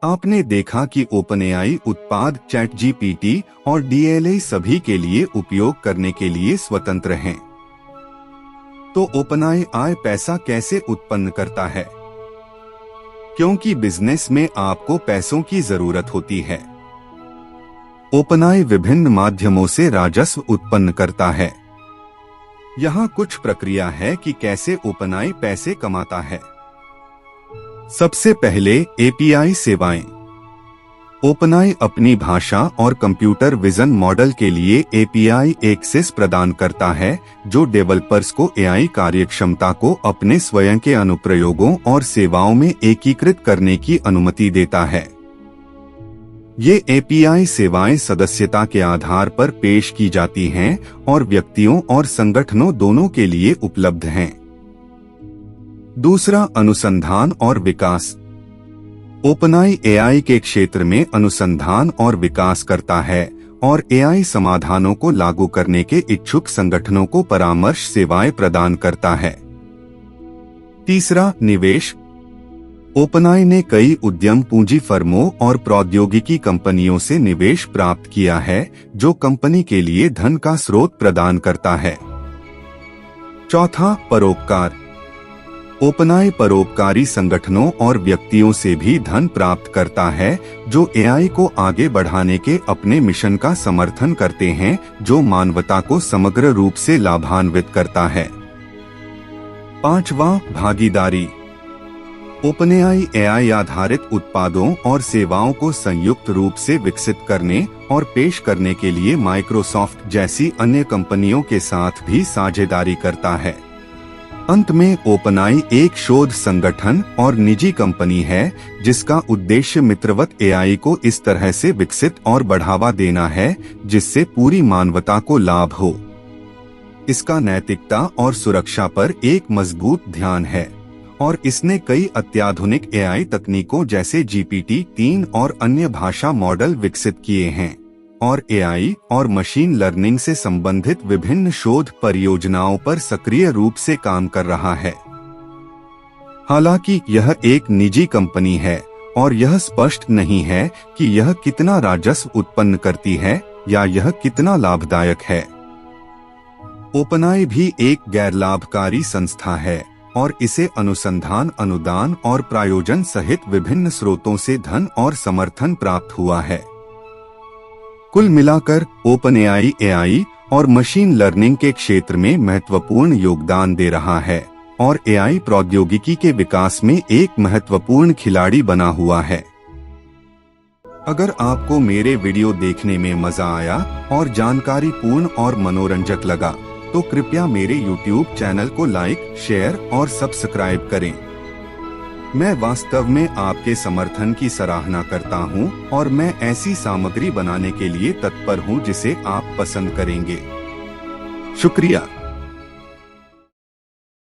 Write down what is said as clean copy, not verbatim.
आपने देखा कि ओपनएआई उत्पाद चैटजीपीटी और डीएलए सभी के लिए उपयोग करने के लिए स्वतंत्र हैं। तो ओपनएआई पैसा कैसे उत्पन्न करता है? क्योंकि बिजनेस में आपको पैसों की जरूरत होती है। ओपनएआई विभिन्न माध्यमों से राजस्व उत्पन्न करता है। यहाँ कुछ प्रक्रिया है कि कैसे ओपनएआई पैसे कमाता है। सबसे पहले एपीआई सेवाएं। ओपनएआई अपनी भाषा और कंप्यूटर विजन मॉडल के लिए एपीआई एक्सेस प्रदान करता है, जो डेवलपर्स को एआई कार्यक्षमता को अपने स्वयं के अनुप्रयोगों और सेवाओं में एकीकृत करने की अनुमति देता है। ये एपीआई सेवाएं सदस्यता के आधार पर पेश की जाती हैं और व्यक्तियों और संगठनों दोनों के लिए उपलब्ध हैं। दूसरा, अनुसंधान और विकास। ओपनएआई एआई के क्षेत्र में अनुसंधान और विकास करता है और एआई समाधानों को लागू करने के इच्छुक संगठनों को परामर्श सेवाएं प्रदान करता है। तीसरा, निवेश। ओपनएआई ने कई उद्यम पूंजी फर्मों और प्रौद्योगिकी कंपनियों से निवेश प्राप्त किया है, जो कंपनी के लिए धन का स्रोत प्रदान करता है। चौथा, परोपकार। ओपनएआई परोपकारी संगठनों और व्यक्तियों से भी धन प्राप्त करता है, जो एआई को आगे बढ़ाने के अपने मिशन का समर्थन करते हैं, जो मानवता को समग्र रूप से लाभान्वित करता है। पांचवा, भागीदारी। ओपनएआई एआई आधारित उत्पादों और सेवाओं को संयुक्त रूप से विकसित करने और पेश करने के लिए माइक्रोसॉफ्ट जैसी अन्य कंपनियों के साथ भी साझेदारी करता है। अंत में ओपनएआई एक शोध संगठन और निजी कंपनी है, जिसका उद्देश्य मित्रवत एआई को इस तरह से विकसित और बढ़ावा देना है जिससे पूरी मानवता को लाभ हो। इसका नैतिकता और सुरक्षा पर एक मजबूत ध्यान है और इसने कई अत्याधुनिक एआई तकनीकों जैसे GPT-3 और अन्य भाषा मॉडल विकसित किए हैं और एआई और मशीन लर्निंग से संबंधित विभिन्न शोध परियोजनाओं पर सक्रिय रूप से काम कर रहा है। हालांकि यह एक निजी कंपनी है और यह स्पष्ट नहीं है कि यह कितना राजस्व उत्पन्न करती है या यह कितना लाभदायक है। ओपनएआई भी एक गैर लाभकारी संस्था है और इसे अनुसंधान, अनुदान और प्रायोजन सहित विभिन्न स्रोतों से धन और समर्थन प्राप्त हुआ है। कुल मिलाकर ओपनएआई एआई और मशीन लर्निंग के क्षेत्र में महत्वपूर्ण योगदान दे रहा है और एआई प्रौद्योगिकी के विकास में एक महत्वपूर्ण खिलाड़ी बना हुआ है। अगर आपको मेरे वीडियो देखने में मजा आया और जानकारी पूर्ण और मनोरंजक लगा, तो कृपया मेरे YouTube चैनल को लाइक, शेयर और सब्सक्राइब करें। मैं वास्तव में आपके समर्थन की सराहना करता हूं और मैं ऐसी सामग्री बनाने के लिए तत्पर हूं जिसे आप पसंद करेंगे। शुक्रिया।